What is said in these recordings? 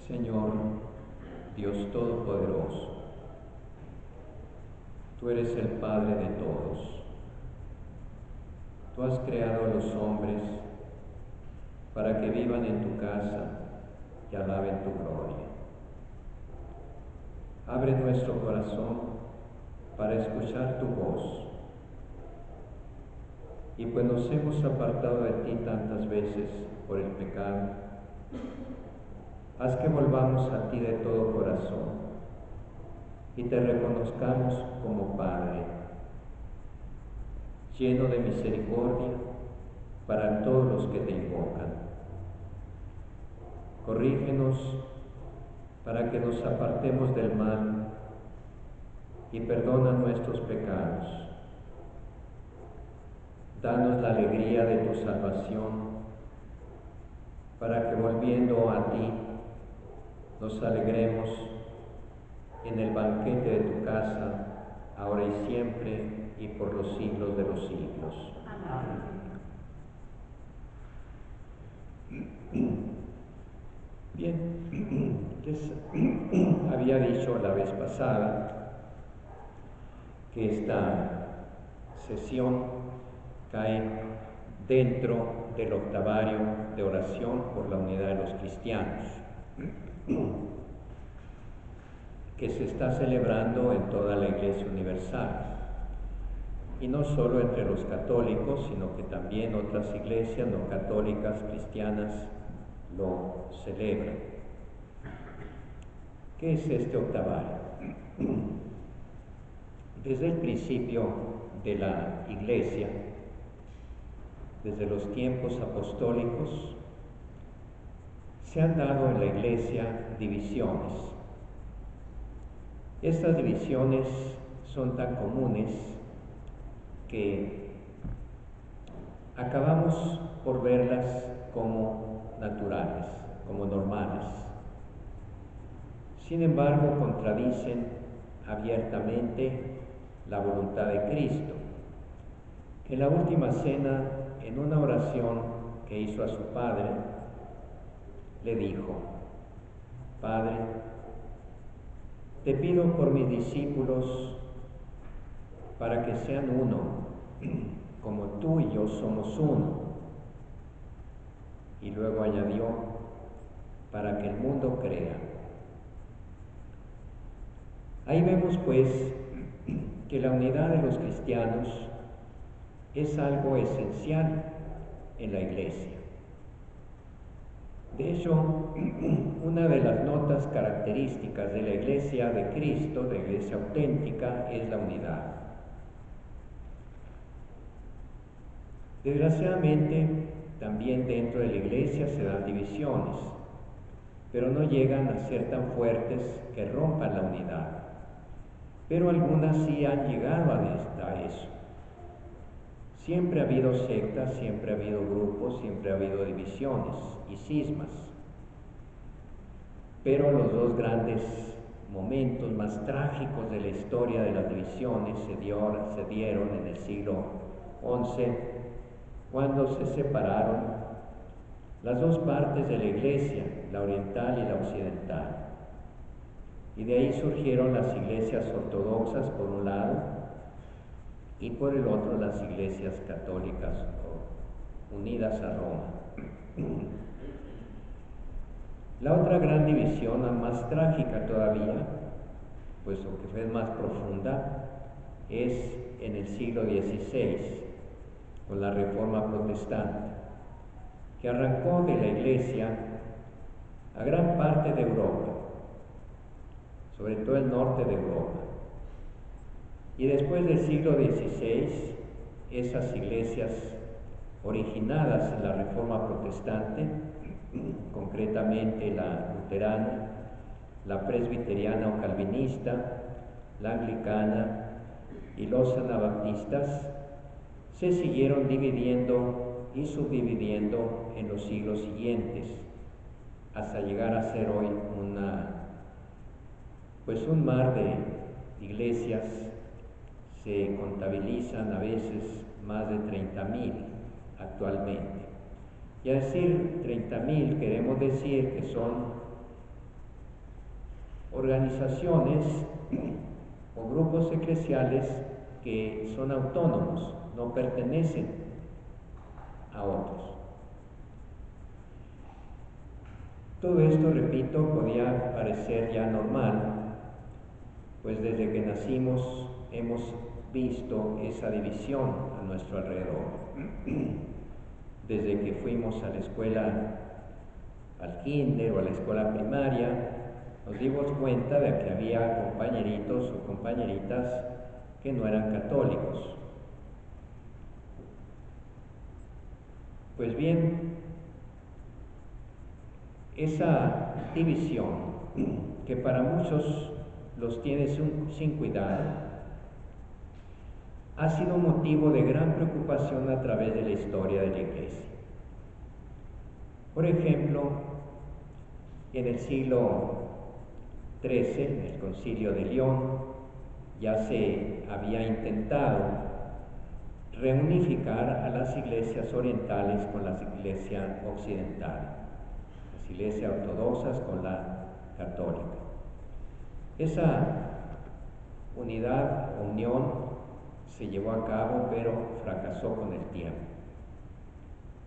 Señor, Dios Todopoderoso, tú eres el Padre de todos. Tú has creado a los hombres para que vivan en tu casa y alaben tu gloria. Abre nuestro corazón para escuchar tu voz. Y pues nos hemos apartado de ti tantas veces por el pecado, haz que volvamos a ti de todo corazón y te reconozcamos como Padre, lleno de misericordia para todos los que te invocan. Corrígenos para que nos apartemos del mal y perdona nuestros pecados. Danos la alegría de tu salvación, para que volviendo a ti nos alegremos en el banquete de tu casa, ahora y siempre y por los siglos de los siglos. Bien, les había dicho la vez pasada que esta sesión cae dentro del octavario de oración por la unidad de los cristianos, que se está celebrando en toda la Iglesia Universal, y no solo entre los católicos, sino que también otras iglesias no católicas cristianas lo celebran. ¿Qué es este octavario? Desde el principio de la Iglesia, desde los tiempos apostólicos, se han dado en la Iglesia divisiones. Estas divisiones son tan comunes que acabamos por verlas como naturales, como normales. Sin embargo, contradicen abiertamente la voluntad de Cristo, que en la última cena, en una oración que hizo a su Padre, le dijo: Padre, te pido por mis discípulos para que sean uno, como tú y yo somos uno. Y luego añadió: para que el mundo crea. Ahí vemos pues que la unidad de los cristianos es algo esencial en la Iglesia. De hecho, una de las notas características de la Iglesia de Cristo, de la Iglesia auténtica, es la unidad. Desgraciadamente, también dentro de la Iglesia se dan divisiones, pero no llegan a ser tan fuertes que rompan la unidad. Pero algunas sí han llegado a eso. Siempre ha habido sectas, siempre ha habido grupos, siempre ha habido divisiones y cismas. Pero los dos grandes momentos más trágicos de la historia de las divisiones se dieron en el siglo XI, cuando se separaron las dos partes de la Iglesia, la oriental y la occidental. Y de ahí surgieron las iglesias ortodoxas por un lado, y por el otro las iglesias católicas unidas a Roma. La otra gran división, la más trágica todavía, puesto que fue más profunda, es en el siglo XVI, con la Reforma Protestante, que arrancó de la Iglesia a gran parte de Europa, sobre todo el norte de Europa. Y después del siglo XVI, esas iglesias originadas en la Reforma Protestante, concretamente la luterana, la presbiteriana o calvinista, la anglicana y los anabaptistas, se siguieron dividiendo y subdividiendo en los siglos siguientes, hasta llegar a ser hoy un mar de iglesias. Se contabilizan a veces más de 30,000 actualmente. Y al decir 30,000 queremos decir que son organizaciones o grupos eclesiales que son autónomos, no pertenecen a otros. Todo esto, repito, podía parecer ya normal, pues desde que nacimos hemos visto esa división a nuestro alrededor. Desde que fuimos a la escuela, al kinder o a la escuela primaria, nos dimos cuenta de que había compañeritos o compañeritas que no eran católicos. Pues bien, esa división, que para muchos los tiene sin cuidado, ha sido motivo de gran preocupación a través de la historia de la Iglesia. Por ejemplo, en el siglo XIII, en el Concilio de León, ya se había intentado reunificar a las iglesias orientales con las iglesias occidentales, las iglesias ortodoxas con la católica. Esa unidad, unión, se llevó a cabo, pero fracasó con el tiempo.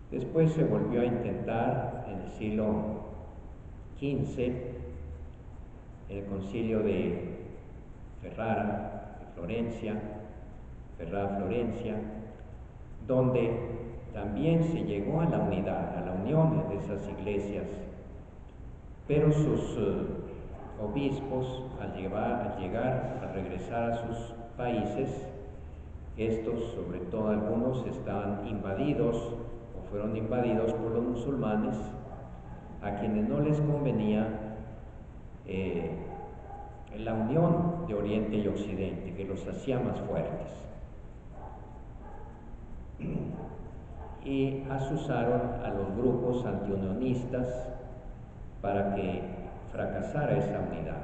Después se volvió a intentar en el siglo XV, en el concilio de Ferrara, de Florencia, Ferrara-Florencia, donde también se llegó a la unidad, a la unión de esas iglesias, pero sus obispos, al regresar a sus países, estos, sobre todo algunos, estaban invadidos o fueron invadidos por los musulmanes, a quienes no les convenía la unión de Oriente y Occidente, que los hacía más fuertes. Y asusaron a los grupos antiunionistas para que fracasara esa unidad.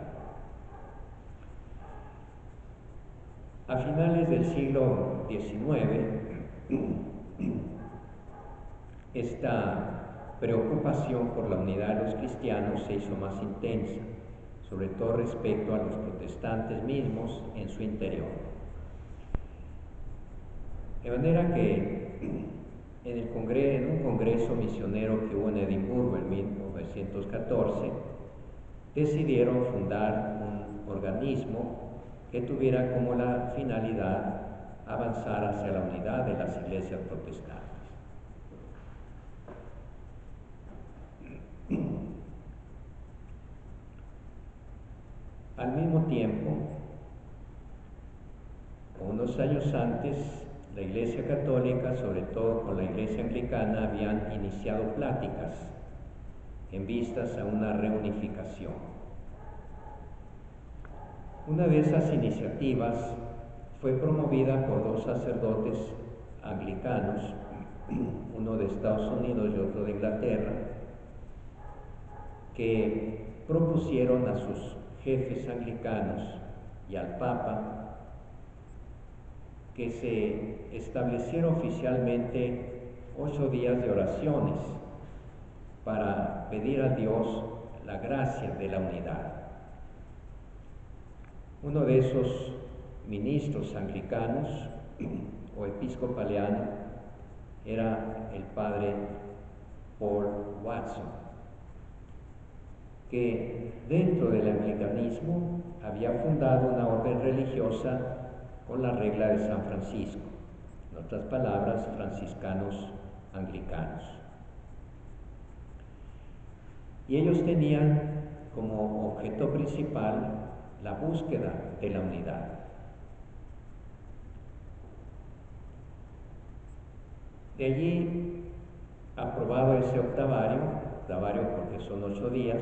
A finales del siglo XIX, esta preocupación por la unidad de los cristianos se hizo más intensa, sobre todo respecto a los protestantes mismos en su interior. De manera que en un congreso misionero que hubo en Edimburgo en 1914, decidieron fundar un organismo que tuviera como la finalidad avanzar hacia la unidad de las iglesias protestantes. Al mismo tiempo, unos años antes, la Iglesia Católica, sobre todo con la Iglesia Anglicana, habían iniciado pláticas en vistas a una reunificación. Una de esas iniciativas fue promovida por dos sacerdotes anglicanos, uno de Estados Unidos y otro de Inglaterra, que propusieron a sus jefes anglicanos y al Papa que se estableciera oficialmente 8 días de oraciones para pedir a Dios la gracia de la unidad. Uno de esos ministros anglicanos o episcopaliano era el padre Paul Watson, que dentro del anglicanismo había fundado una orden religiosa con la regla de San Francisco, en otras palabras, franciscanos anglicanos. Y ellos tenían como objeto principal la búsqueda de la unidad. De allí, aprobado ese octavario porque son 8 días,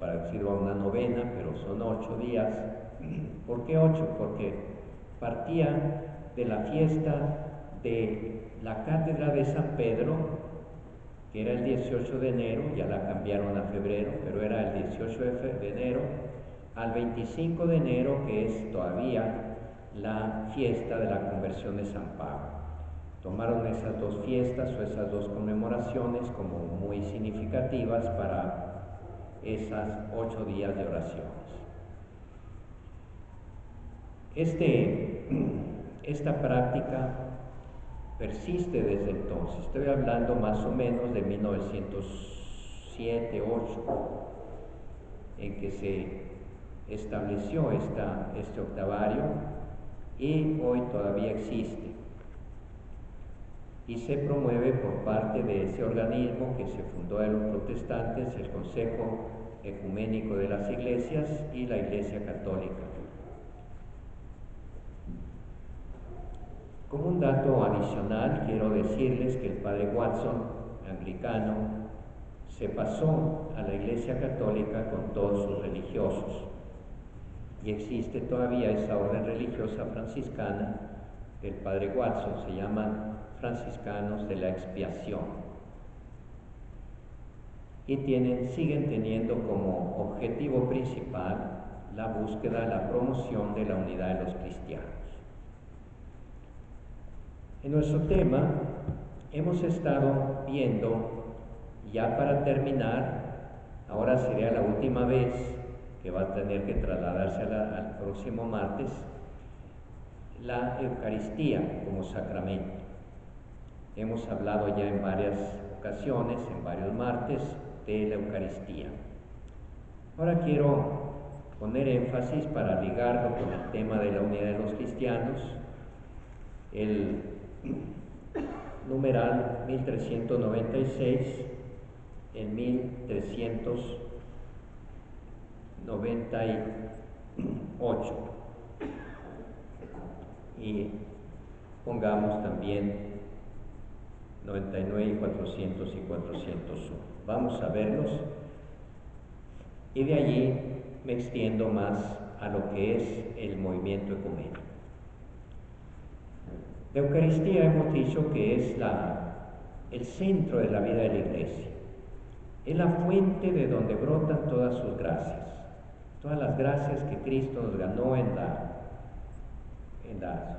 parecido a una novena, pero son 8 días. ¿Por qué 8? Porque partía de la fiesta de la Cátedra de San Pedro, que era el 18 de enero, ya la cambiaron a febrero, pero era el 18 de enero, al 25 de enero, que es todavía la fiesta de la conversión de San Pablo. Tomaron esas dos fiestas o esas dos conmemoraciones como muy significativas para esas 8 días de oraciones. Esta práctica persiste desde entonces. Estoy hablando más o menos de 1907, 8, en que se estableció este octavario, y hoy todavía existe y se promueve por parte de ese organismo que se fundó de los protestantes, el Consejo Ecuménico de las Iglesias y la Iglesia Católica. Como un dato adicional, quiero decirles que el padre Watson, anglicano, se pasó a la Iglesia Católica con todos sus religiosos, y existe todavía esa orden religiosa franciscana del padre Watson. Se llaman franciscanos de la expiación, y siguen teniendo como objetivo principal la búsqueda, la promoción de la unidad de los cristianos. En nuestro tema hemos estado viendo, ya para terminar, ahora sería la última vez que va a tener que trasladarse al próximo martes, la Eucaristía como sacramento. Hemos hablado ya en varias ocasiones, en varios martes, de la Eucaristía. Ahora quiero poner énfasis, para ligarlo con el tema de la unidad de los cristianos, el numeral 1396 en 1398, y pongamos también 99 y 400 y 401. Vamos a verlos, y de allí me extiendo más a lo que es el movimiento ecuménico. La Eucaristía hemos dicho que es el centro de la vida de la Iglesia. Es la fuente de donde brotan todas sus gracias. Todas las gracias que Cristo nos ganó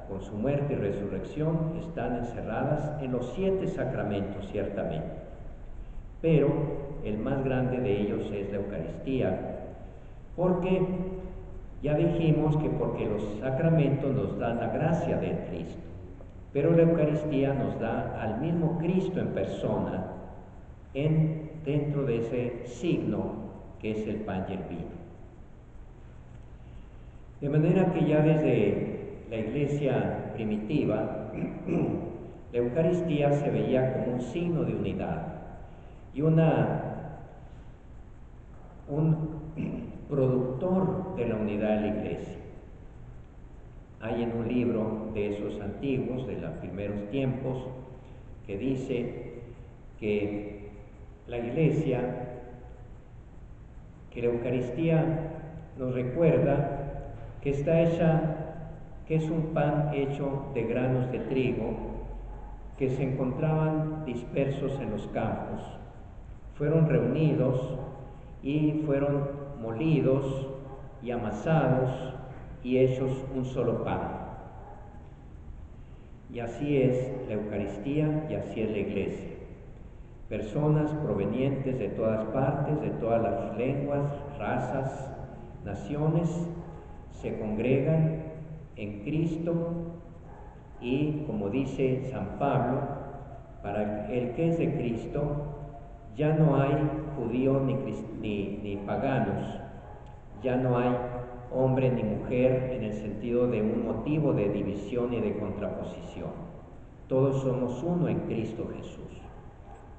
con su muerte y resurrección están encerradas en los 7 sacramentos, ciertamente. Pero el más grande de ellos es la Eucaristía, porque ya dijimos que porque los sacramentos nos dan la gracia de Cristo, pero la Eucaristía nos da al mismo Cristo en persona, dentro de ese signo que es el pan y el vino. De manera que ya desde la Iglesia primitiva, la Eucaristía se veía como un signo de unidad y un productor de la unidad de la Iglesia. Hay en un libro de esos antiguos, de los primeros tiempos, que dice que la Eucaristía nos recuerda que que es un pan hecho de granos de trigo que se encontraban dispersos en los campos. Fueron reunidos y fueron molidos y amasados y hechos un solo pan. Y así es la Eucaristía, y así es la Iglesia. Personas provenientes de todas partes, de todas las lenguas, razas, naciones, se congregan en Cristo, y como dice San Pablo, para el que es de Cristo ya no hay judío ni paganos, ya no hay hombre ni mujer en el sentido de un motivo de división y de contraposición. Todos somos uno en Cristo Jesús.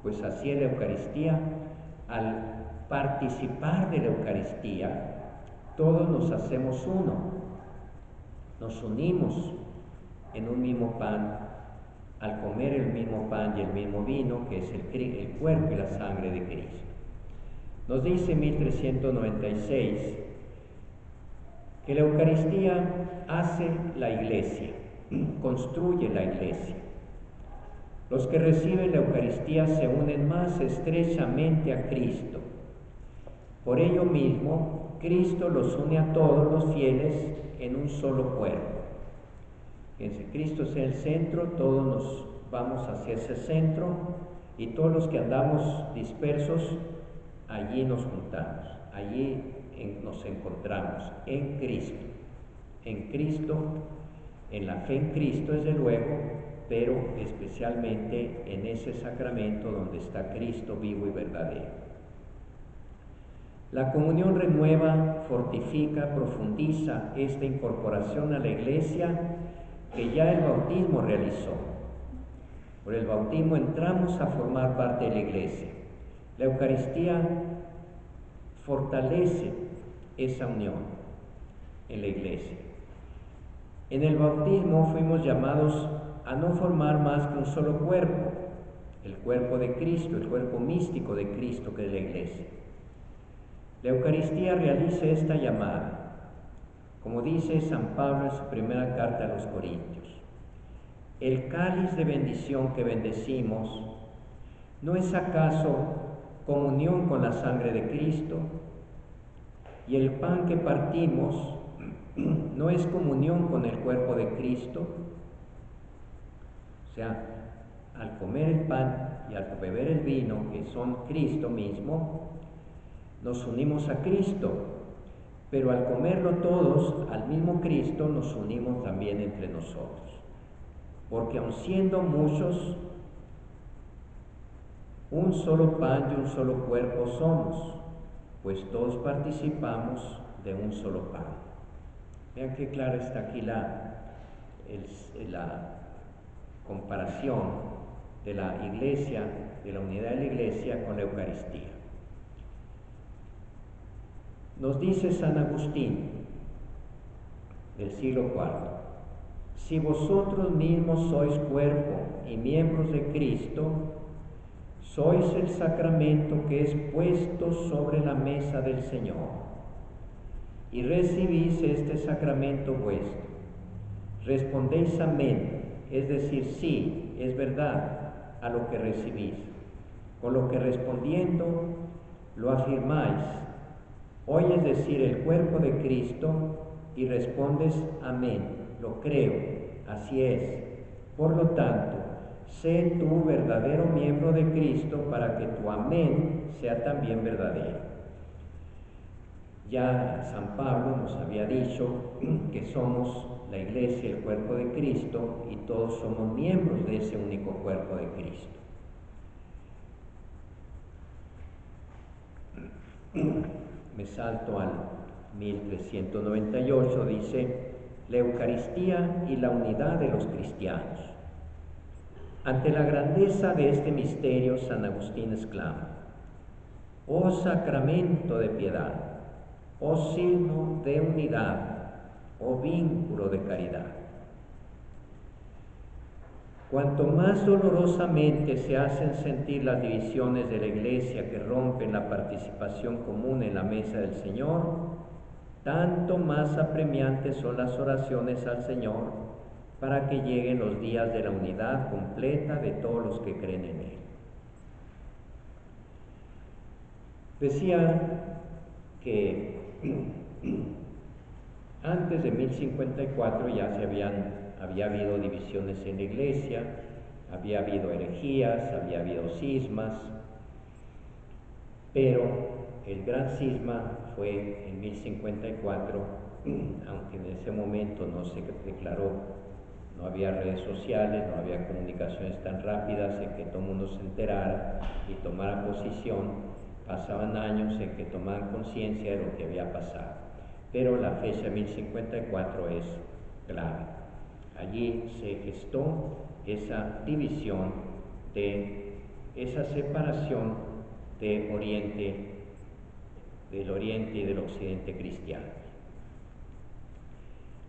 Pues así es la Eucaristía. Al participar de la Eucaristía, todos nos hacemos uno, nos unimos en un mismo pan, al comer el mismo pan y el mismo vino, que es el cuerpo y la sangre de Cristo. Nos dice 1396 que la Eucaristía hace la Iglesia, construye la Iglesia. Los que reciben la Eucaristía se unen más estrechamente a Cristo. Por ello mismo, Cristo los une a todos los fieles en un solo cuerpo. Fíjense, Cristo es el centro, todos nos vamos hacia ese centro, y todos los que andamos dispersos, allí nos juntamos, allí nos encontramos en Cristo. en Cristo, en la fe en Cristo desde luego, pero especialmente en ese sacramento donde está Cristo vivo y verdadero. La comunión renueva, fortifica, profundiza esta incorporación a la Iglesia que ya el bautismo realizó. Por el bautismo entramos a formar parte de la Iglesia. La Eucaristía fortalece esa unión en la Iglesia. En el bautismo fuimos llamados a no formar más que un solo cuerpo, el cuerpo de Cristo, el cuerpo místico de Cristo que es la Iglesia. La Eucaristía realiza esta llamada, como dice San Pablo en su primera carta a los Corintios. El cáliz de bendición que bendecimos, ¿no es acaso comunión con la sangre de Cristo? Y el pan que partimos, ¿no es comunión con el cuerpo de Cristo? O sea, al comer el pan y al beber el vino, que son Cristo mismo, nos unimos a Cristo, pero al comerlo todos al mismo Cristo nos unimos también entre nosotros, porque aun siendo muchos, un solo pan y un solo cuerpo somos, pues todos participamos de un solo pan. Vean qué clara está aquí la comparación de la Iglesia, de la unidad de la Iglesia con la Eucaristía. Nos dice San Agustín, del siglo IV, si vosotros mismos sois cuerpo y miembros de Cristo, sois el sacramento que es puesto sobre la mesa del Señor, y recibís este sacramento vuestro. Respondéis amén, es decir, sí, es verdad, a lo que recibís, con lo que respondiendo lo afirmáis. Oyes decir el cuerpo de Cristo y respondes amén, lo creo, así es. Por lo tanto, sé tú verdadero miembro de Cristo para que tu amén sea también verdadero. Ya San Pablo nos había dicho que somos la Iglesia, el cuerpo de Cristo, y todos somos miembros de ese único cuerpo de Cristo. Me salto al 1398, dice, la Eucaristía y la unidad de los cristianos. Ante la grandeza de este misterio, San Agustín exclama, oh sacramento de piedad, oh signo de unidad, oh vínculo de caridad. Cuanto más dolorosamente se hacen sentir las divisiones de la Iglesia que rompen la participación común en la mesa del Señor, tanto más apremiantes son las oraciones al Señor para que lleguen los días de la unidad completa de todos los que creen en Él. Decía que antes de 1054 ya había habido divisiones en la Iglesia, había habido herejías, había habido cismas, pero el gran cisma fue en 1054, aunque en ese momento no se declaró, no había redes sociales, no había comunicaciones tan rápidas en que todo el mundo se enterara y tomara posición. Pasaban años en que tomaban conciencia de lo que había pasado, pero la fecha 1054 es clave. Allí se gestó esa división, esa separación del Oriente y del Occidente cristiano.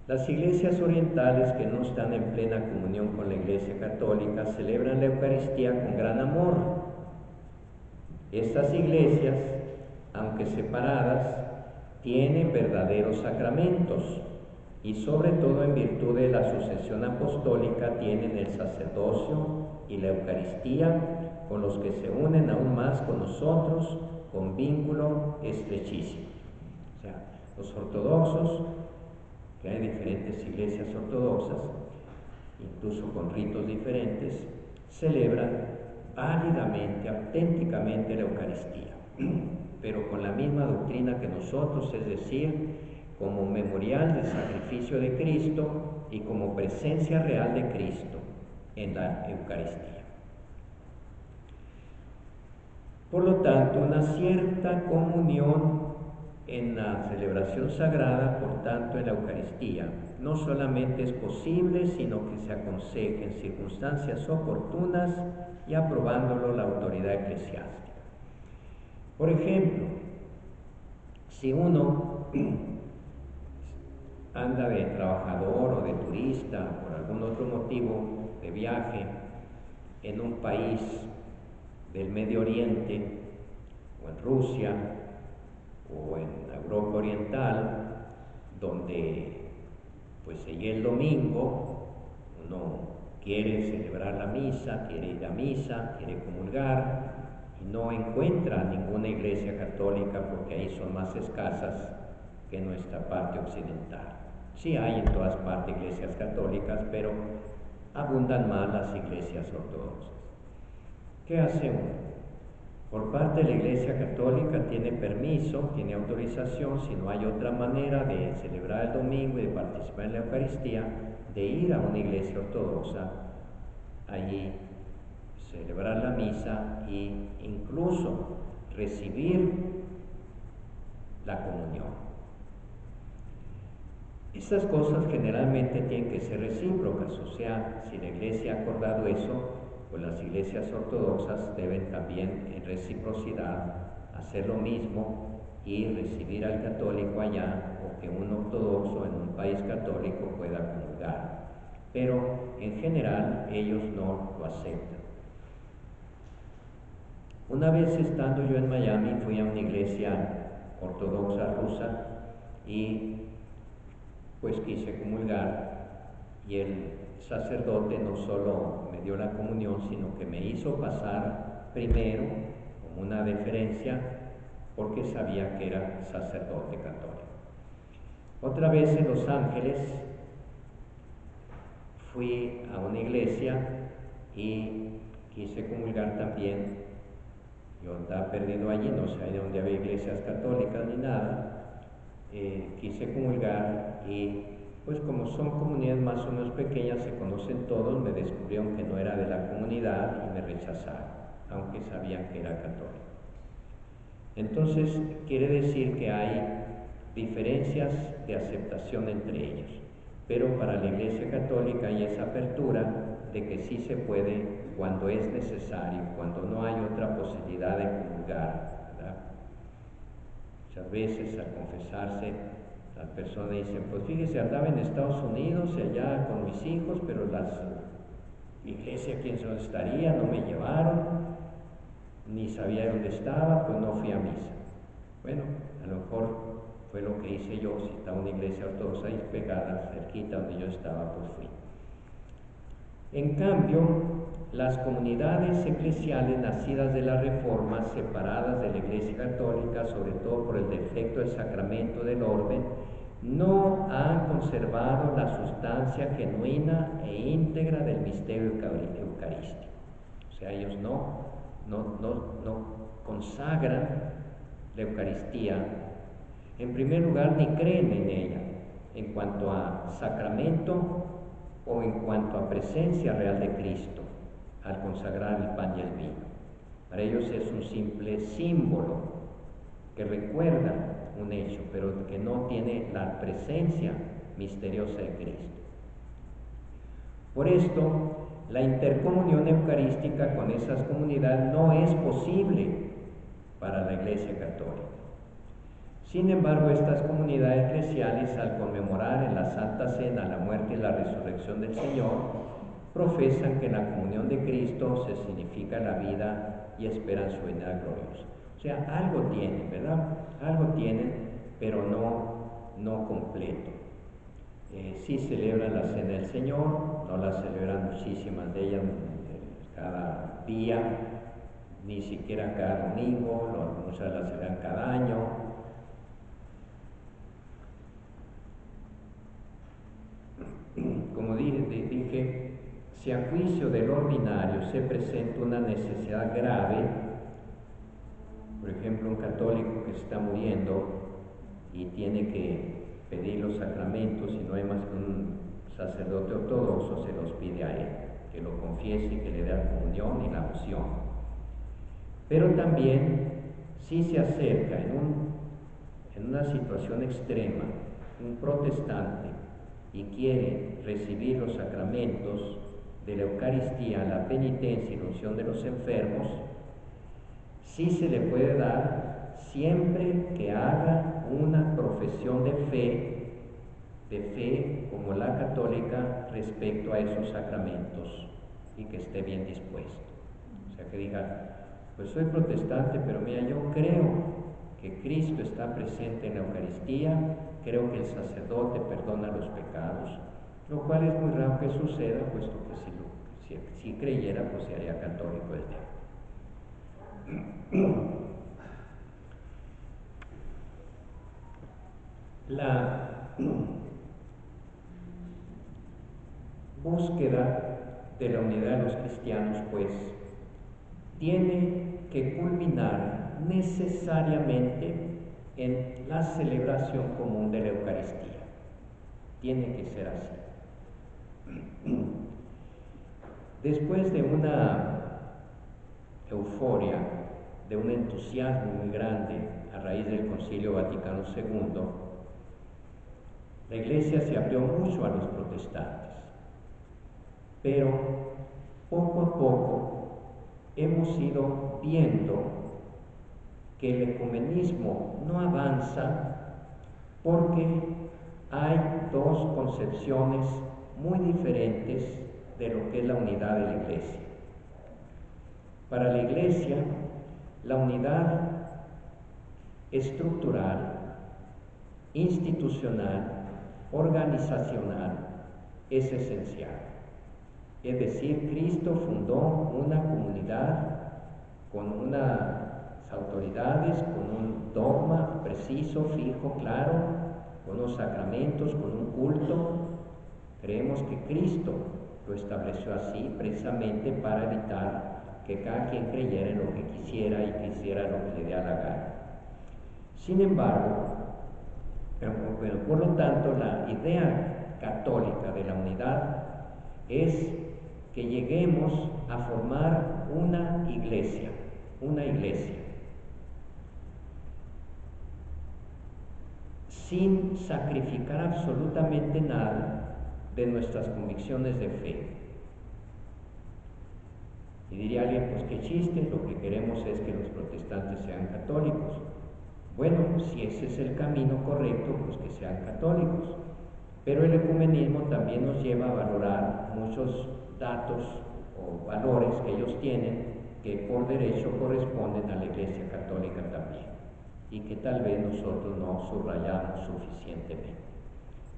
Las iglesias orientales que no están en plena comunión con la Iglesia católica celebran la Eucaristía con gran amor. Estas iglesias, aunque separadas, tienen verdaderos sacramentos y sobre todo en virtud de la sucesión apostólica tienen el sacerdocio y la Eucaristía con los que se unen aún más con nosotros con vínculo estrechísimo. O sea, los ortodoxos, que hay diferentes iglesias ortodoxas, incluso con ritos diferentes, celebran válidamente, auténticamente la Eucaristía, pero con la misma doctrina que nosotros, es decir, como memorial del sacrificio de Cristo y como presencia real de Cristo en la Eucaristía. Por lo tanto, una cierta comunión en la celebración sagrada, por tanto en la Eucaristía, no solamente es posible, sino que se aconseja en circunstancias oportunas y aprobándolo la autoridad eclesiástica. Por ejemplo, si uno anda de trabajador o de turista, por algún otro motivo de viaje, en un país del Medio Oriente, o en Rusia, o en Europa Oriental, donde pues se llega el domingo, uno quiere celebrar la misa, quiere ir a misa, quiere comulgar, y no encuentra ninguna iglesia católica porque ahí son más escasas que en nuestra parte occidental. Sí hay en todas partes iglesias católicas, pero abundan más las iglesias ortodoxas. ¿Qué hace uno? Por parte de la Iglesia Católica tiene permiso, tiene autorización, si no hay otra manera de celebrar el domingo y de participar en la Eucaristía, de ir a una iglesia ortodoxa, allí celebrar la misa e incluso recibir la comunión. Estas cosas generalmente tienen que ser recíprocas, o sea, si la Iglesia ha acordado eso, pues las iglesias ortodoxas deben también en reciprocidad hacer lo mismo y recibir al católico allá, o que un ortodoxo en un país católico pueda comulgar. Pero en general ellos no lo aceptan. Una vez estando yo en Miami, fui a una iglesia ortodoxa rusa y pues quise comulgar, y el sacerdote no solo me dio la comunión, sino que me hizo pasar primero como una deferencia porque sabía que era sacerdote católico. Otra vez en Los Ángeles fui a una iglesia y quise comulgar también. Yo andaba perdido allí, no sabía dónde había iglesias católicas ni nada. Quise comulgar y pues como son comunidades más o menos pequeñas, se conocen todos, me descubrieron que no era de la comunidad y me rechazaron, aunque sabían que era católico. Entonces, quiere decir que hay diferencias de aceptación entre ellos, pero para la Iglesia Católica hay esa apertura de que sí se puede cuando es necesario, cuando no hay otra posibilidad de comulgar, ¿verdad? Muchas veces al confesarse, las personas dicen, pues fíjese, andaba en Estados Unidos y allá con mis hijos, pero la iglesia, quién sabe dónde estaría, no me llevaron, ni sabía dónde estaba, pues no fui a misa. Bueno, a lo mejor fue lo que hice yo, si estaba una iglesia ortodoxa ahí pegada, cerquita donde yo estaba, pues fui. En cambio, las comunidades eclesiales nacidas de la Reforma, separadas de la Iglesia Católica, sobre todo por el defecto del sacramento del orden, no han conservado la sustancia genuina e íntegra del misterio eucarístico. O sea, ellos no consagran la Eucaristía, en primer lugar, ni creen en ella, en cuanto a sacramento o en cuanto a presencia real de Cristo, al consagrar el pan y el vino. Para ellos es un simple símbolo que recuerda un hecho, pero que no tiene la presencia misteriosa de Cristo. Por esto, la intercomunión eucarística con esas comunidades no es posible para la Iglesia Católica. Sin embargo, estas comunidades eclesiales, al conmemorar en la Santa Cena la muerte y la resurrección del Señor, profesan que en la comunión de Cristo se significa la vida y esperan su venida gloriosa. O sea, algo tienen, ¿verdad? Algo tienen, pero no completo. Sí celebran la Cena del Señor, no la celebran muchísimas de ellas cada día, ni siquiera cada domingo, muchas las celebran cada año. Como dije, si a juicio del ordinario se presenta una necesidad grave, por ejemplo, un católico que está muriendo y tiene que pedir los sacramentos, si no hay más que un sacerdote ortodoxo, se los pide a él, que lo confiese, que le dé la comunión y la unción. Pero también, si se acerca en una situación extrema un protestante y quiere recibir los sacramentos de la Eucaristía, la penitencia y la unción de los enfermos, sí se le puede dar siempre que haga una profesión de fe como la católica respecto a esos sacramentos y que esté bien dispuesto. O sea, que diga, pues soy protestante, pero mira, yo creo que Cristo está presente en la Eucaristía, creo que el sacerdote perdona los pecados, lo cual es muy raro que suceda, puesto que si creyera, pues se haría católico desde ahí. La búsqueda de la unidad de los cristianos, pues, tiene que culminar necesariamente en la celebración común de la Eucaristía. Tiene que ser así. Después de una euforia, de un entusiasmo muy grande a raíz del Concilio Vaticano II, la Iglesia se abrió mucho a los protestantes, pero poco a poco hemos ido viendo que el ecumenismo no avanza porque hay dos concepciones muy diferentes de lo que es la unidad de la Iglesia. Para la Iglesia, la unidad estructural, institucional, organizacional es esencial. Es decir, Cristo fundó una comunidad con unas autoridades, con un dogma preciso, fijo, claro, con unos sacramentos, con un culto. Creemos que Cristo lo estableció así precisamente para evitar que cada quien creyera en lo que quisiera y quisiera lo que le diera la gana. Sin embargo, por lo tanto, la idea católica de la unidad es que lleguemos a formar una iglesia, sin sacrificar absolutamente nada de nuestras convicciones de fe. Y diría alguien, pues qué chiste, lo que queremos es que los protestantes sean católicos. Bueno, si ese es el camino correcto, pues que sean católicos. Pero el ecumenismo también nos lleva a valorar muchos datos o valores que ellos tienen que por derecho corresponden a la Iglesia Católica también y que tal vez nosotros no subrayamos suficientemente.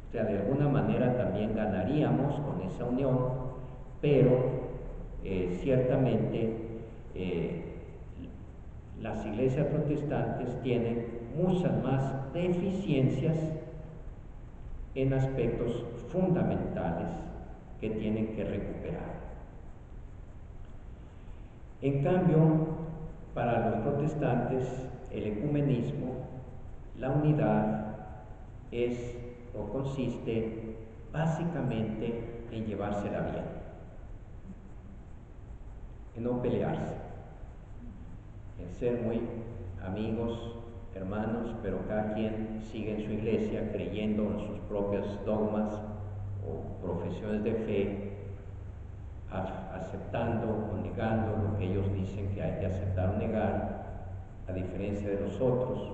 O sea, de alguna manera también ganaríamos con esa unión, pero ciertamente las iglesias protestantes tienen muchas más deficiencias en aspectos fundamentales que tienen que recuperar. En cambio, para los protestantes, el ecumenismo, la unidad es o consiste básicamente en llevársela bien, en no pelearse, en ser muy amigos, hermanos, pero cada quien sigue en su iglesia creyendo en sus propios dogmas o profesiones de fe, aceptando o negando lo que ellos dicen que hay que aceptar o negar, a diferencia de los otros.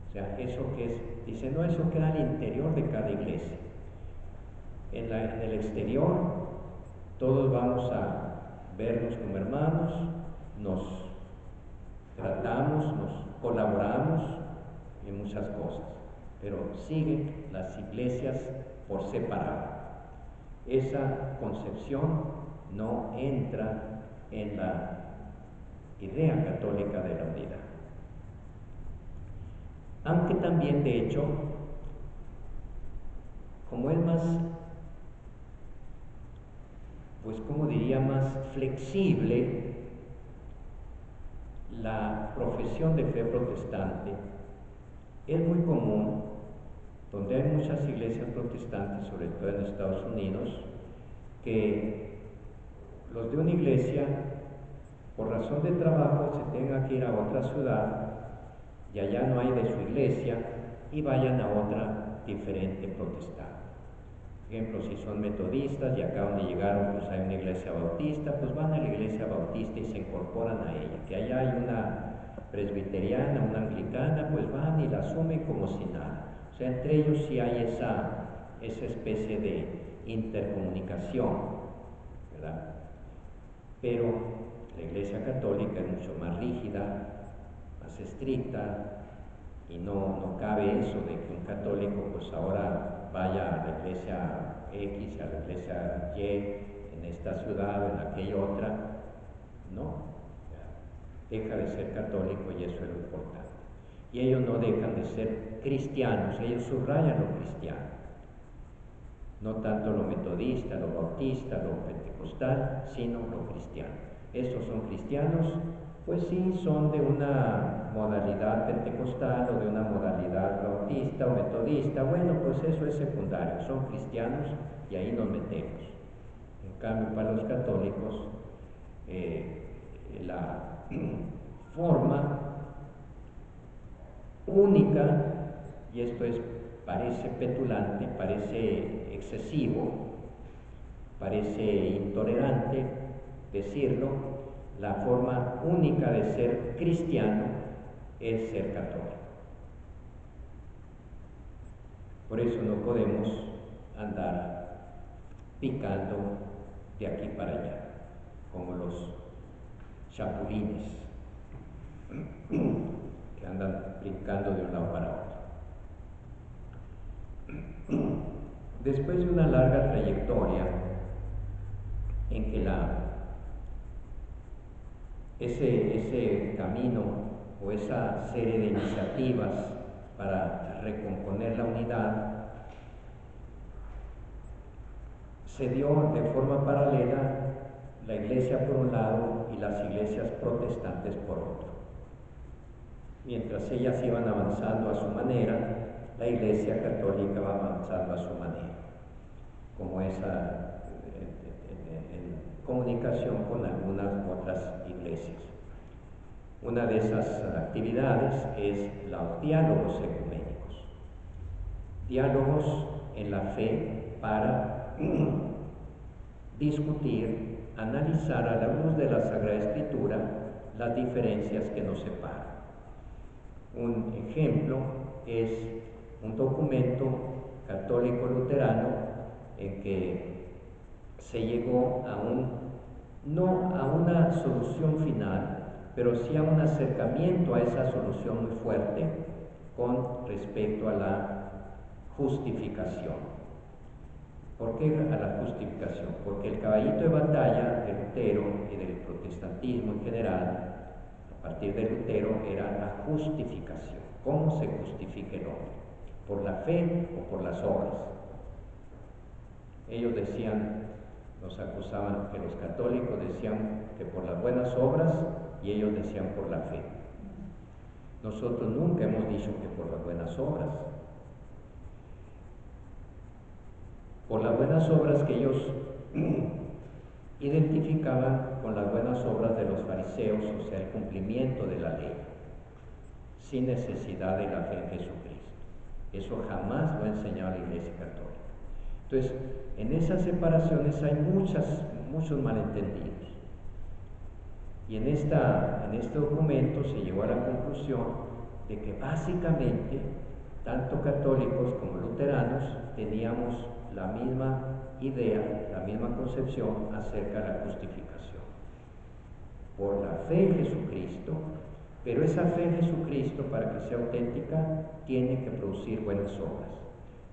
O sea, eso que es, dice, no, eso queda al interior de cada iglesia. En el exterior, todos vamos a vernos como hermanos, nos tratamos, nos colaboramos en muchas cosas, pero siguen las iglesias por separado. Esa concepción no entra en la idea católica de la unidad. Aunque también, de hecho, como es más, pues como diría, más flexible la profesión de fe protestante, es muy común donde hay muchas iglesias protestantes, sobre todo en Estados Unidos, que los de una iglesia, por razón de trabajo, se tengan que ir a otra ciudad y allá no hay de su iglesia y vayan a otra diferente protestante. Por ejemplo, si son metodistas y acá donde llegaron pues hay una iglesia bautista, pues van a la iglesia bautista y se incorporan a ella. Que allá hay una presbiteriana, una anglicana, pues van y la asumen como si nada. O sea, entre ellos sí hay esa especie de intercomunicación, ¿verdad? Pero la iglesia católica es mucho más rígida, más estricta, y no cabe eso de que un católico pues ahora vaya a la iglesia X, a la iglesia Y, en esta ciudad o en aquella otra. No, deja de ser católico y eso es lo importante. Y ellos no dejan de ser cristianos, ellos subrayan lo cristiano, no tanto lo metodista, lo bautista, lo pentecostal, sino lo cristiano. Estos son cristianos, pues sí, son de una modalidad pentecostal o de una modalidad bautista o metodista. Bueno, pues eso es secundario, son cristianos y ahí nos metemos. En cambio, para los católicos, la forma única, y esto parece petulante, parece excesivo, parece intolerante decirlo, la forma única de ser cristiano es ser católico. Por eso no podemos andar picando de aquí para allá, como los chapulines que andan brincando de un lado para otro. Después de una larga trayectoria en que ese camino o esa serie de iniciativas para recomponer la unidad se dio de forma paralela la iglesia por un lado y las iglesias protestantes por otro. Mientras ellas iban avanzando a su manera, la iglesia católica va avanzando a su manera, como esa en comunicación con algunas otras iglesias. Una de esas actividades es los diálogos ecuménicos. Diálogos en la fe para discutir, analizar a la luz de la Sagrada Escritura las diferencias que nos separan. Un ejemplo es un documento católico luterano en que se llegó no a una solución final, pero sí a un acercamiento a esa solución muy fuerte con respecto a la justificación. ¿Por qué a la justificación? Porque el caballito de batalla de Lutero y del protestantismo en general, a partir de Lutero, era la justificación. ¿Cómo se justifica el hombre? ¿Por la fe o por las obras? Ellos decían, nos acusaban que los católicos decían que por las buenas obras y ellos decían por la fe. Nosotros nunca hemos dicho que por las buenas obras. Por las buenas obras que ellos identificaban con las buenas obras de los fariseos, o sea, el cumplimiento de la ley, sin necesidad de la fe en Jesucristo. Eso jamás lo ha enseñado la Iglesia Católica. Entonces, en esas separaciones hay muchos malentendidos. Y en este documento se llegó a la conclusión de que básicamente, tanto católicos como luteranos, teníamos la misma idea, la misma concepción acerca de la justificación. Por la fe en Jesucristo, pero esa fe en Jesucristo, para que sea auténtica, tiene que producir buenas obras.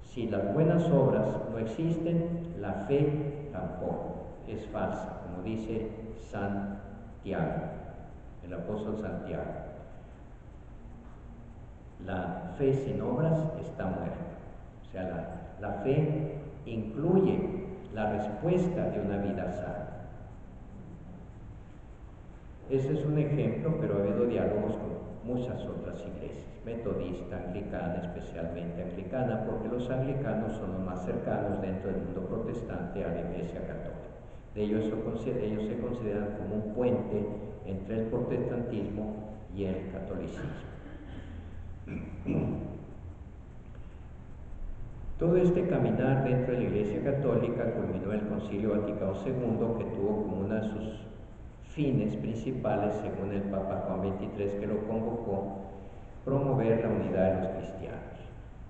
Si las buenas obras no existen, la fe tampoco, es falsa, como dice Santiago, el apóstol Santiago. La fe sin obras está muerta. O sea, la fe incluye la respuesta de una vida sana. Ese es un ejemplo, pero ha habido diálogos con muchas otras iglesias, metodista, anglicana, especialmente anglicana, porque los anglicanos son los más cercanos dentro del mundo protestante a la Iglesia católica. De ellos se consideran como un puente entre el protestantismo y el catolicismo. Todo este caminar dentro de la Iglesia Católica culminó el Concilio Vaticano II, que tuvo como uno de sus fines principales, según el Papa Juan XXIII, que lo convocó, promover la unidad de los cristianos.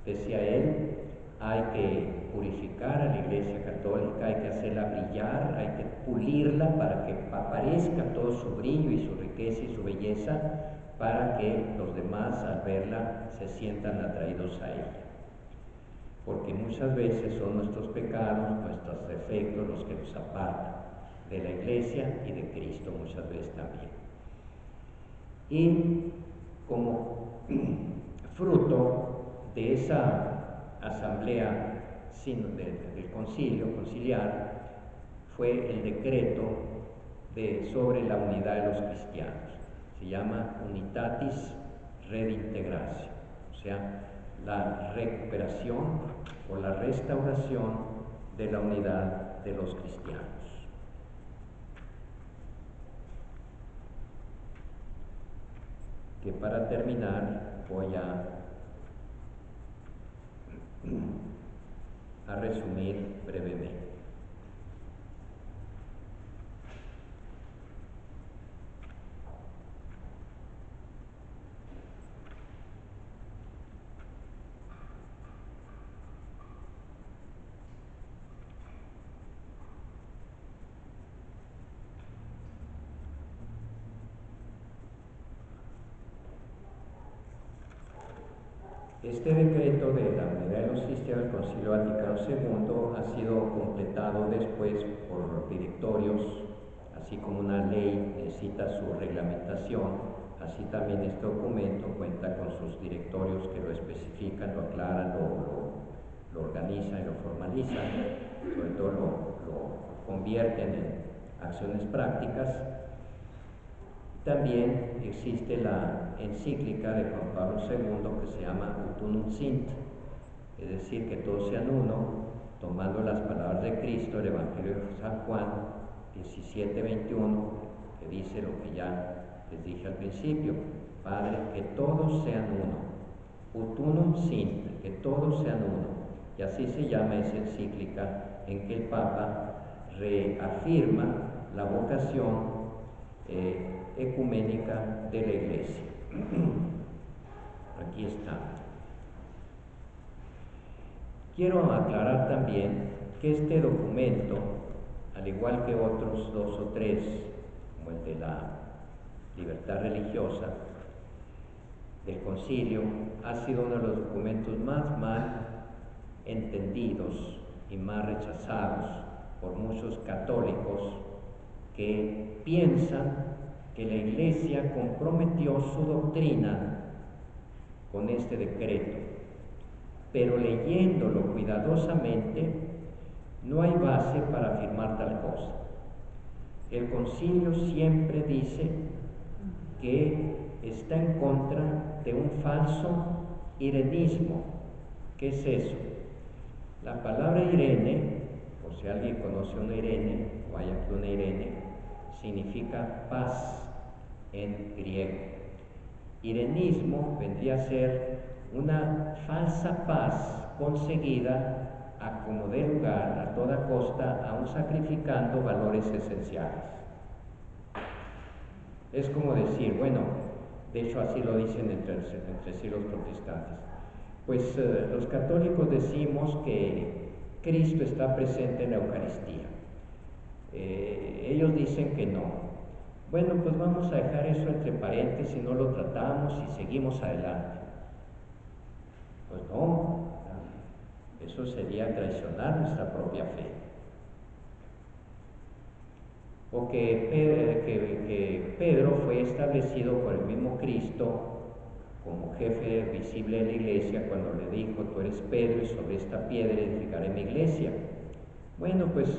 Decía él, hay que purificar a la Iglesia Católica, hay que hacerla brillar, hay que pulirla para que aparezca todo su brillo y su riqueza y su belleza, para que los demás al verla se sientan atraídos a ella. Porque muchas veces son nuestros pecados, nuestros defectos los que nos apartan de la Iglesia y de Cristo muchas veces también. Y como fruto de esa asamblea del concilio conciliar fue el decreto sobre la unidad de los cristianos. Se llama Unitatis Redintegratio, o sea, la recuperación o la restauración de la unidad de los cristianos. Que para terminar voy a resumir brevemente. Este decreto de la unidad de los cristianos del Concilio Vaticano II ha sido completado después por directorios, así como una ley necesita su reglamentación, así también este documento cuenta con sus directorios que lo especifican, lo aclaran, lo organizan y lo formalizan, sobre todo lo convierten en acciones prácticas. También existe la encíclica de Juan Pablo II que se llama Ut Unum Sint, es decir, que todos sean uno, tomando las palabras de Cristo, el Evangelio de San Juan 17:21, que dice lo que ya les dije al principio: Padre, que todos sean uno, Ut Unum Sint, que todos sean uno. Y así se llama esa encíclica en que el Papa reafirma la vocación ecuménica de la Iglesia. Aquí está. Quiero aclarar también que este documento, al igual que otros 2 o 3, como el de la libertad religiosa del concilio, ha sido uno de los documentos más mal entendidos y más rechazados por muchos católicos que piensan que la Iglesia comprometió su doctrina con este decreto, pero leyéndolo cuidadosamente no hay base para afirmar tal cosa. El concilio siempre dice que está en contra de un falso irenismo. ¿Qué es eso? La palabra Irene, por si alguien conoce una Irene o hay aquí una Irene, significa paz en griego. Irenismo vendría a ser una falsa paz conseguida a como dé lugar, a toda costa, aún sacrificando valores esenciales. Es como decir, bueno, de hecho así lo dicen entre sí los protestantes, pues los católicos decimos que Cristo está presente en la Eucaristía. Ellos dicen que no. Bueno, pues vamos a dejar eso entre paréntesis, no lo tratamos y seguimos adelante. Pues no, eso sería traicionar nuestra propia fe. O que Pedro fue establecido por el mismo Cristo como jefe visible de la iglesia cuando le dijo: tú eres Pedro y sobre esta piedra edificaré mi iglesia. Bueno, pues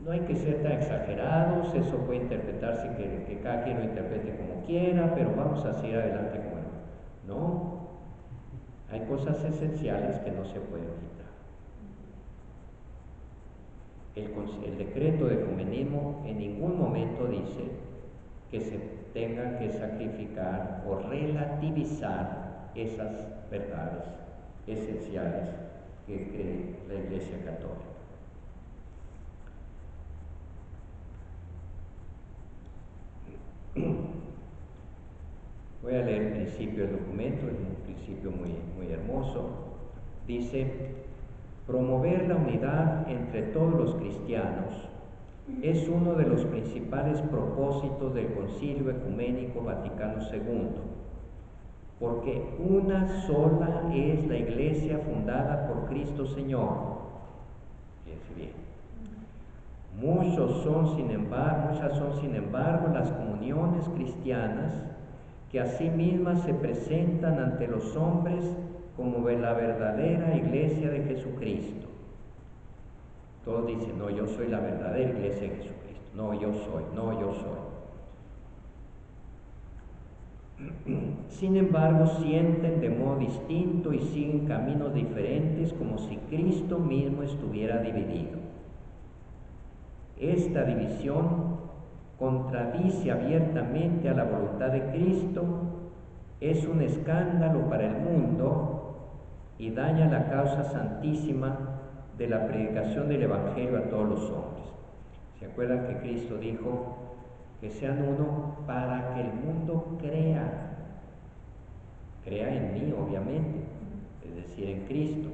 No hay que ser tan exagerados, eso puede interpretarse que cada quien lo interprete como quiera, pero vamos a seguir adelante como hermanos. No, hay cosas esenciales que no se pueden quitar. El decreto de ecumenismo en ningún momento dice que se tenga que sacrificar o relativizar esas verdades esenciales que cree la Iglesia Católica. Voy a leer el principio del documento, es un principio muy hermoso. Dice: promover la unidad entre todos los cristianos es uno de los principales propósitos del Concilio Ecuménico Vaticano II, porque una sola es la Iglesia fundada por Cristo Señor. Fíjense bien. Muchas son sin embargo las comuniones cristianas que a sí mismas se presentan ante los hombres como la verdadera Iglesia de Jesucristo. Todos dicen: no, yo soy la verdadera Iglesia de Jesucristo. No, yo soy. Sin embargo, sienten de modo distinto y siguen caminos diferentes, como si Cristo mismo estuviera dividido. Esta división contradice abiertamente a la voluntad de Cristo, es un escándalo para el mundo y daña la causa santísima de la predicación del Evangelio a todos los hombres. ¿Se acuerdan que Cristo dijo que sean uno para que el mundo crea? Crea en mí, obviamente, es decir, en Cristo.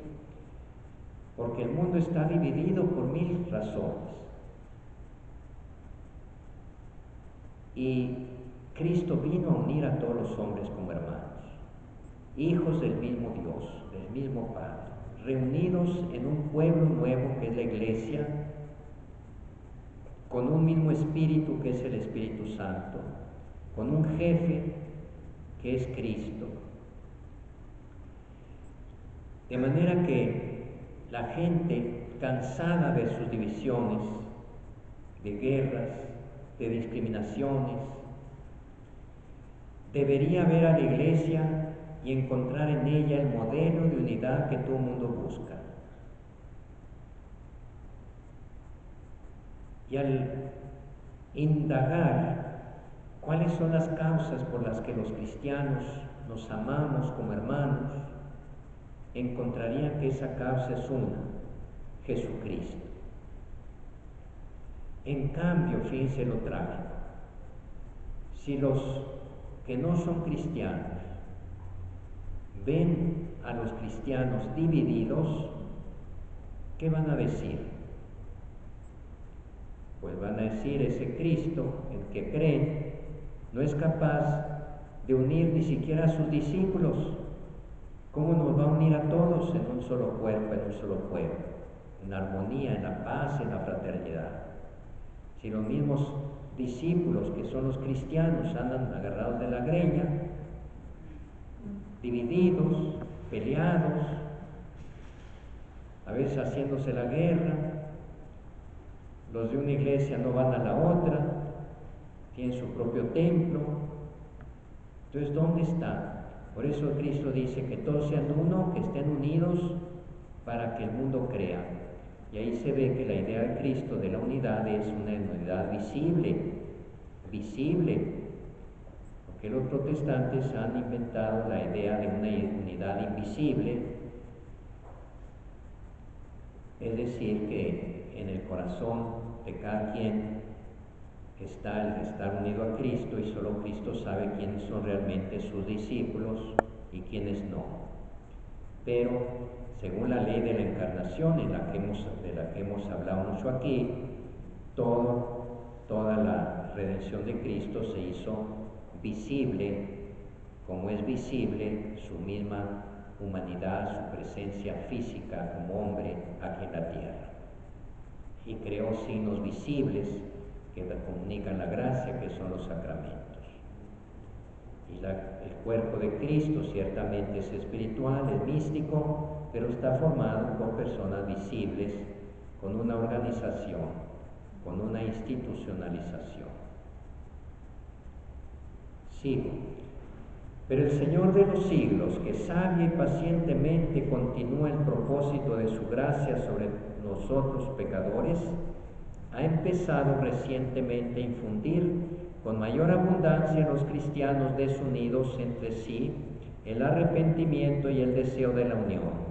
Porque el mundo está dividido por 1000 razones. Y Cristo vino a unir a todos los hombres como hermanos, hijos del mismo Dios, del mismo Padre, reunidos en un pueblo nuevo que es la Iglesia, con un mismo espíritu que es el Espíritu Santo, con un jefe que es Cristo. De manera que la gente, cansada de sus divisiones, de guerras, de discriminaciones, debería ver a la Iglesia y encontrar en ella el modelo de unidad que todo el mundo busca. Y al indagar cuáles son las causas por las que los cristianos nos amamos como hermanos, encontrarían que esa causa es una: Jesucristo. En cambio, fíjense lo trágico: si los que no son cristianos ven a los cristianos divididos, ¿qué van a decir? Pues van a decir: ese Cristo, el que creen, no es capaz de unir ni siquiera a sus discípulos. ¿Cómo nos va a unir a todos en un solo cuerpo, en un solo pueblo, en armonía, en la paz, en la fraternidad? Si los mismos discípulos, que son los cristianos, andan agarrados de la greña, divididos, peleados, a veces haciéndose la guerra, los de una iglesia no van a la otra, tienen su propio templo. Entonces, ¿dónde está? Por eso Cristo dice que todos sean uno, que estén unidos para que el mundo crea. Y ahí se ve que la idea de Cristo de la unidad es una unidad visible, porque los protestantes han inventado la idea de una unidad invisible, es decir, que en el corazón de cada quien está el de estar unido a Cristo, y solo Cristo sabe quiénes son realmente sus discípulos y quiénes no. Pero según la ley de la encarnación, de la que hemos hablado mucho aquí, toda la redención de Cristo se hizo visible, como es visible su misma humanidad, su presencia física como hombre aquí en la tierra. Y creó signos visibles que comunican la gracia, que son los sacramentos. Y el cuerpo de Cristo ciertamente es espiritual, es místico, pero está formado por personas visibles, con una organización con una institucionalización. Sigo. Pero el Señor de los siglos, que sabia y pacientemente continúa el propósito de su gracia sobre nosotros pecadores, ha empezado recientemente a infundir con mayor abundancia a los cristianos desunidos entre sí el arrepentimiento y el deseo de la unión.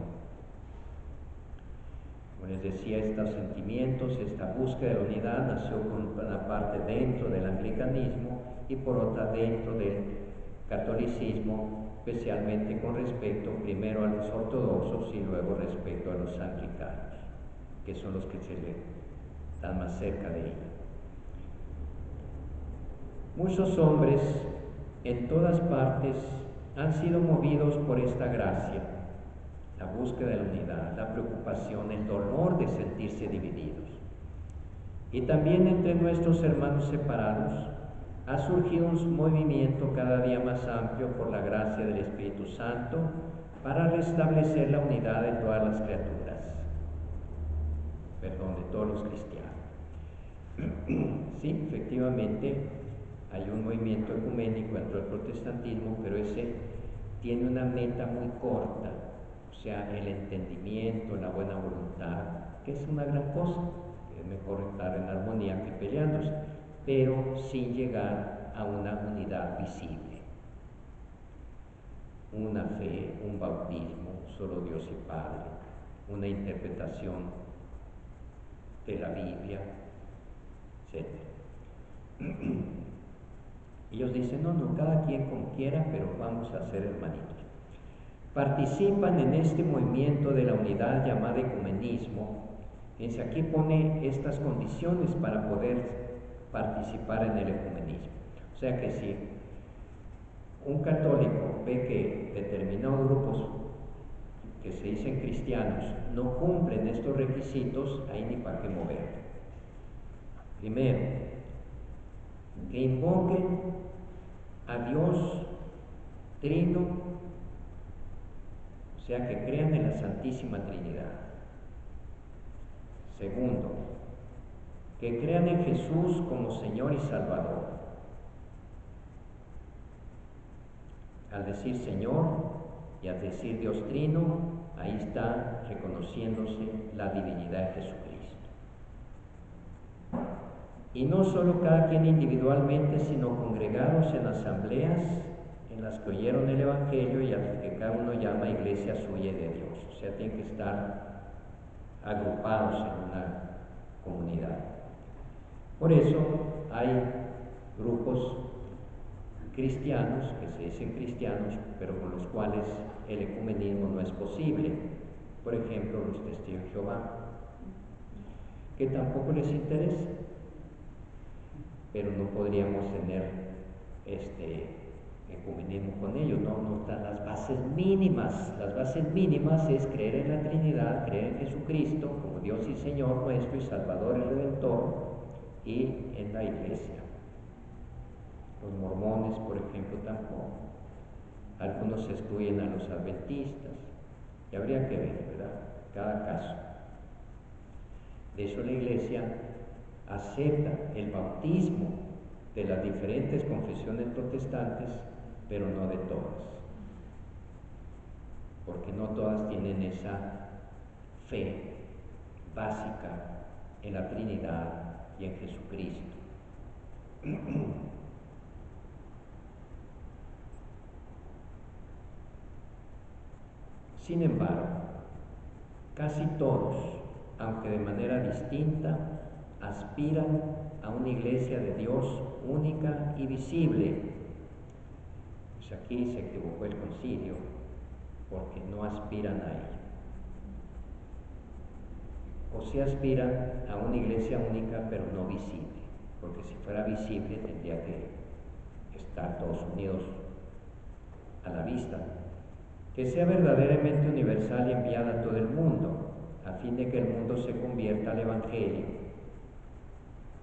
Como les decía, estos sentimientos, esta búsqueda de la unidad nació por una parte dentro del anglicanismo y por otra dentro del catolicismo, especialmente con respecto primero a los ortodoxos y luego respecto a los anglicanos, que son los que se le están más cerca de ella. Muchos hombres en todas partes han sido movidos por esta gracia, la búsqueda de la unidad, la preocupación, el dolor de sentirse divididos. Y también entre nuestros hermanos separados ha surgido un movimiento cada día más amplio por la gracia del Espíritu Santo para restablecer la unidad de todas las criaturas, de todos los cristianos. Sí, efectivamente, hay un movimiento ecuménico dentro del protestantismo, pero ese tiene una meta muy corta, o sea, el entendimiento, la buena voluntad, que es una gran cosa, es mejor estar en armonía que peleándose, pero sin llegar a una unidad visible. Una fe, un bautismo, solo Dios y Padre, una interpretación de la Biblia, etc. Ellos dicen, no, cada quien como quiera, pero vamos a ser hermanitos. Participan en este movimiento de la unidad llamada ecumenismo. Fíjense, aquí pone estas condiciones para poder participar en el ecumenismo. O sea que si un católico ve que determinados grupos que se dicen cristianos no cumplen estos requisitos, ahí ni para qué mover. Primero, que invoquen a Dios Trino, o sea, que crean en la Santísima Trinidad. Segundo, que crean en Jesús como Señor y Salvador. Al decir Señor y al decir Dios Trino, ahí está reconociéndose la divinidad de Jesucristo. Y no solo cada quien individualmente, sino congregados en asambleas en las que oyeron el Evangelio y a las que cada uno llama iglesia suya de Dios. O sea, tienen que estar agrupados en una comunidad. Por eso hay grupos cristianos que se dicen cristianos, pero con los cuales el ecumenismo no es posible. Por ejemplo, los testigos de Jehová, que tampoco les interesa, pero no podríamos tener ecumenismo con ellos, no están las bases mínimas. Las bases mínimas es creer en la Trinidad, creer en Jesucristo como Dios y Señor nuestro y Salvador y Redentor, y en la Iglesia. Los mormones, por ejemplo, tampoco. Algunos excluyen a los adventistas, y habría que ver, ¿verdad?, cada caso. De hecho, la Iglesia acepta el bautismo de las diferentes confesiones protestantes, pero no de todas, porque no todas tienen esa fe básica en la Trinidad y en Jesucristo. Sin embargo, casi todos, aunque de manera distinta, aspiran a una iglesia de Dios única y visible. Pues aquí se equivocó el concilio, porque no aspiran a ello. O se aspiran a una iglesia única, pero no visible, porque si fuera visible tendría que estar todos unidos a la vista. Que sea verdaderamente universal y enviada a todo el mundo, a fin de que el mundo se convierta al Evangelio,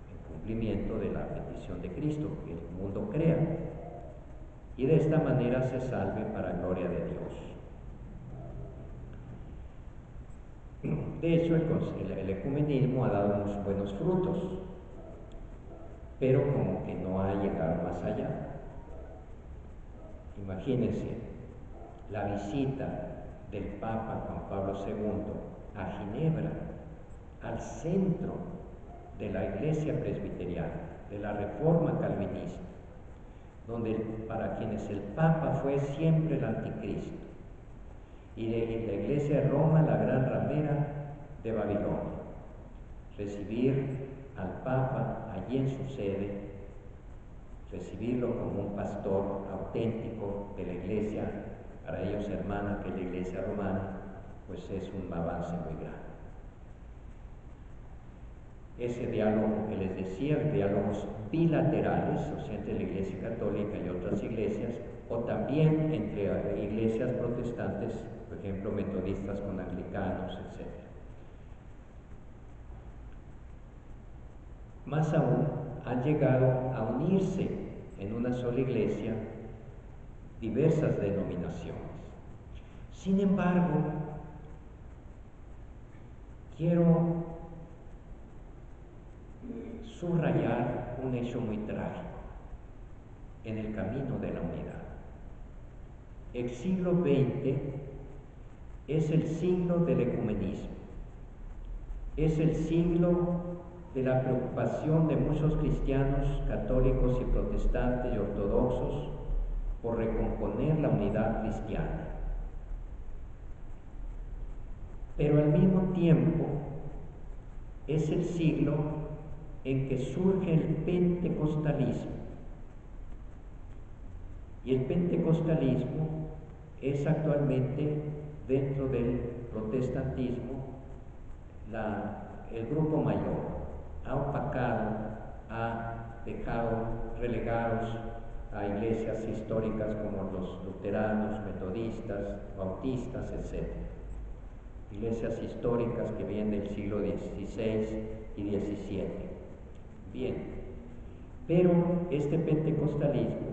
en cumplimiento de la petición de Cristo, que el mundo crea, y de esta manera se salve para gloria de Dios. De hecho, el ecumenismo ha dado unos buenos frutos. pero como que no ha llegado más allá. Imagínense la visita del Papa Juan Pablo II a Ginebra, al centro de la Iglesia presbiteriana, de la Reforma calvinista, donde para quienes el Papa fue siempre el anticristo, y de la Iglesia de Roma, la gran ramera de Babilonia. Recibir al Papa allí en su sede, recibirlo como un pastor auténtico de la Iglesia, para ellos hermana, que es la Iglesia romana, pues es un avance muy grande. Ese diálogo que les decía, diálogos bilaterales, o sea, entre la Iglesia Católica y otras iglesias, o también entre iglesias protestantes, por ejemplo, metodistas con anglicanos, etc. Más aún, han llegado a unirse en una sola iglesia diversas denominaciones. Sin embargo, quiero subrayar un hecho muy trágico en el camino de la unidad. El siglo XX es el siglo del ecumenismo, es el siglo de la preocupación de muchos cristianos, católicos y protestantes y ortodoxos por recomponer la unidad cristiana. Pero al mismo tiempo es el siglo en que surge el pentecostalismo. Y el pentecostalismo es actualmente, dentro del protestantismo, el grupo mayor. Ha opacado, ha dejado relegados a iglesias históricas como los luteranos, metodistas, bautistas, etc. Iglesias históricas que vienen del siglo XVI y XVII. Bien, pero este pentecostalismo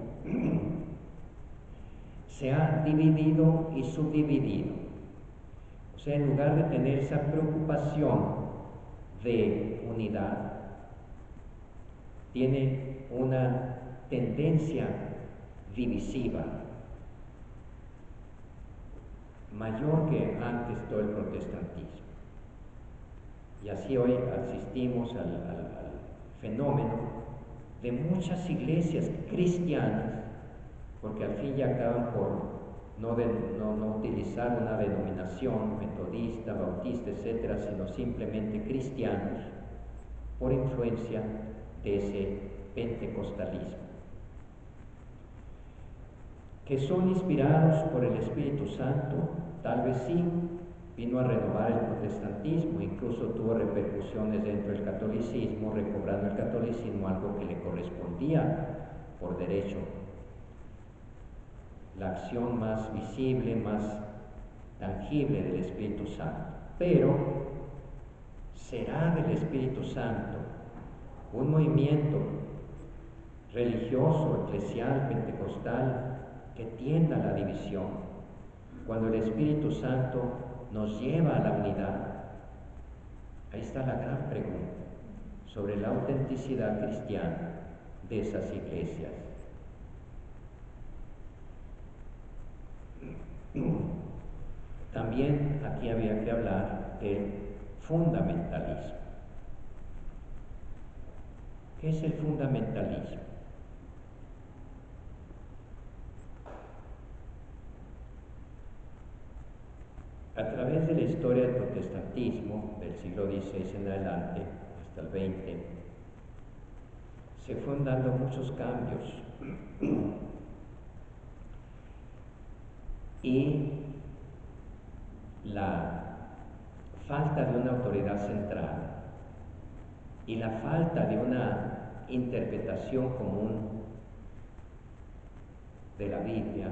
se ha dividido y subdividido. O sea, en lugar de tener esa preocupación de unidad, tiene una tendencia divisiva mayor que antes todo el protestantismo. Y así hoy asistimos al fenómeno de muchas iglesias cristianas, porque al fin y acaban por no utilizar una denominación metodista, bautista, etcétera, sino simplemente cristianos, por influencia de ese pentecostalismo, que son inspirados por el Espíritu Santo. Tal vez sí, vino a renovar el protestantismo, incluso tuvo repercusiones dentro del catolicismo, recobrando el catolicismo algo que le correspondía por derecho. La acción más visible, más tangible del Espíritu Santo. Pero será del Espíritu Santo un movimiento religioso, eclesial, pentecostal, que tienda a la división, cuando el Espíritu Santo nos lleva a la unidad. Ahí está la gran pregunta sobre la autenticidad cristiana de esas iglesias. También aquí había que hablar del fundamentalismo. ¿Qué es el fundamentalismo? A través de la historia del protestantismo, del siglo XVI en adelante, hasta el XX, se fueron dando muchos cambios. Y la falta de una autoridad central y la falta de una interpretación común de la Biblia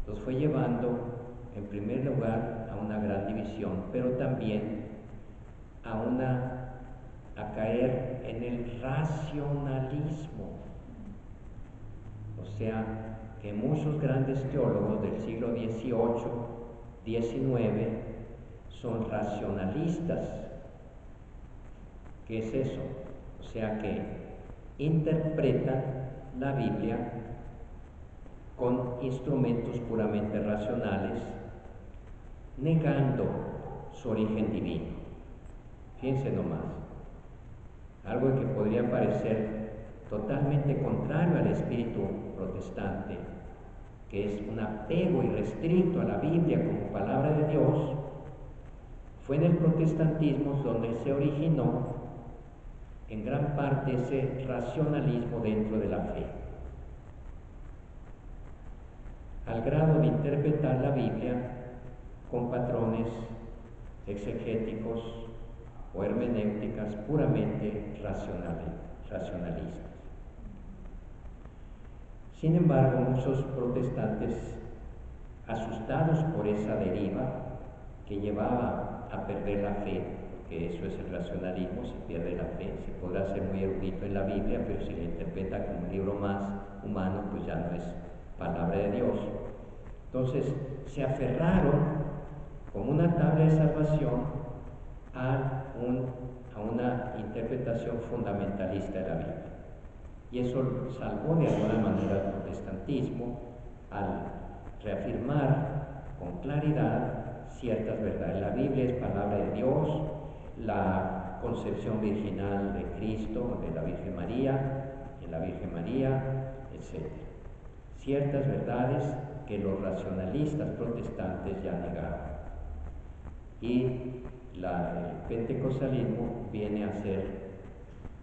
los fue llevando, en primer lugar, a una gran división, pero también a caer en el racionalismo. O sea, que muchos grandes teólogos del siglo XVIII, XIX, son racionalistas. ¿Qué es eso? O sea que interpretan la Biblia con instrumentos puramente racionales, negando su origen divino. Fíjense nomás, algo que podría parecer totalmente contrario al espíritu protestante, que es un apego irrestricto a la Biblia como palabra de Dios. Fue en el protestantismo donde se originó en gran parte ese racionalismo dentro de la fe, al grado de interpretar la Biblia con patrones exegéticos o hermenéuticas puramente racionalistas. Sin embargo, muchos protestantes, asustados por esa deriva que llevaba a perder la fe, que eso es el racionalismo, se pierde la fe, se podrá ser muy erudito en la Biblia, pero si la interpreta como un libro más humano, pues ya no es palabra de Dios. Entonces se aferraron como una tabla de salvación a una interpretación fundamentalista de la Biblia. Y eso salvó de alguna manera al protestantismo al reafirmar con claridad ciertas verdades. La Biblia es palabra de Dios, la concepción virginal de Cristo, de la Virgen María, etc. Ciertas verdades que los racionalistas protestantes ya negaron. Y el pentecostalismo viene a ser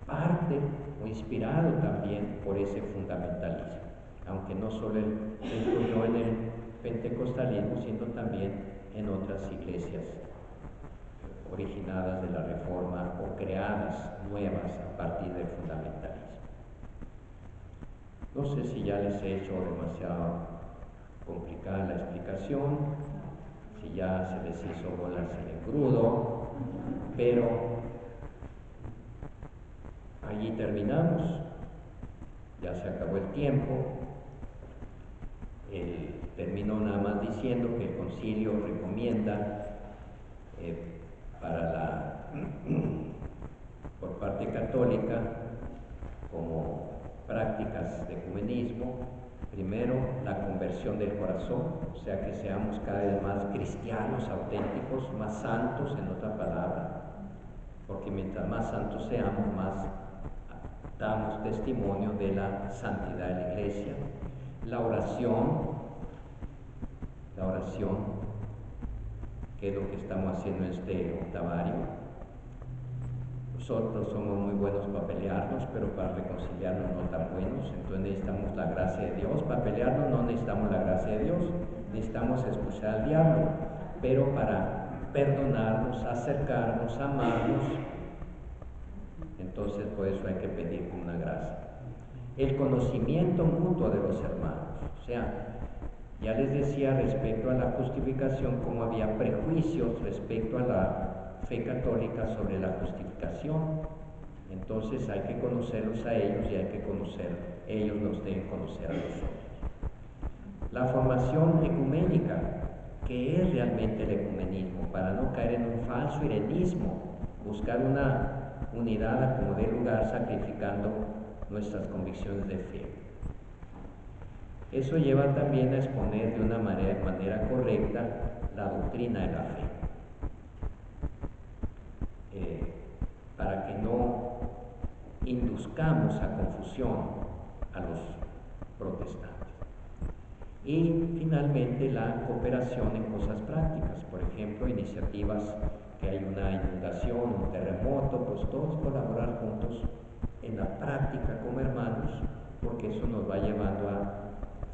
parte o inspirado también por ese fundamentalismo, aunque no solo influyó en el pentecostalismo, sino también en otras iglesias originadas de la Reforma o creadas nuevas a partir del fundamentalismo. No sé si ya les he hecho demasiado complicada la explicación, si ya se les hizo bolas en el crudo, pero allí terminamos, ya se acabó el tiempo. Terminó nada más diciendo que el concilio recomienda por parte católica como prácticas de ecumenismo, primero la conversión del corazón, o sea que seamos cada vez más cristianos auténticos, más santos en otra palabra, porque mientras más santos seamos, más damos testimonio de la santidad de la iglesia. La oración, que es lo que estamos haciendo en este octavario. Nosotros somos muy buenos para pelearnos, pero para reconciliarnos no tan buenos, entonces necesitamos la gracia de Dios. Para pelearnos no necesitamos la gracia de Dios, necesitamos escuchar al diablo, pero para perdonarnos, acercarnos, amarnos, entonces por eso hay que pedir una gracia. El conocimiento mutuo de los hermanos, o sea, ya les decía respecto a la justificación cómo había prejuicios respecto a la fe católica sobre la justificación. Entonces hay que conocerlos a ellos y hay que ellos nos deben conocer a nosotros. La formación ecuménica, que es realmente el ecumenismo, para no caer en un falso irenismo, buscar una unidad a como dé lugar sacrificando nuestras convicciones de fe. Eso lleva también a exponer de una manera correcta la doctrina de la fe, para que no induzcamos a confusión a los protestantes. Y finalmente la cooperación en cosas prácticas, por ejemplo, iniciativas que hay una inundación, un terremoto, pues todos colaborar juntos en la práctica como hermanos, porque eso nos va llevando a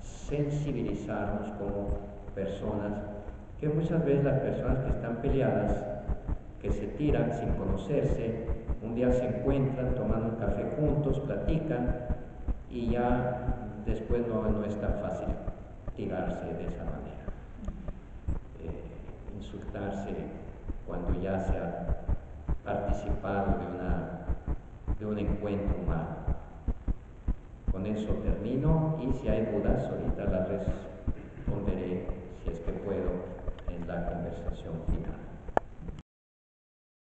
sensibilizarnos como personas, que muchas veces las personas que están peleadas, que se tiran sin conocerse, un día se encuentran, toman un café juntos, platican y ya después no es tan fácil tirarse de esa manera, insultarse cuando ya se ha participado de un encuentro humano. Con eso termino y si hay dudas ahorita las responderé si es que puedo en la conversación final.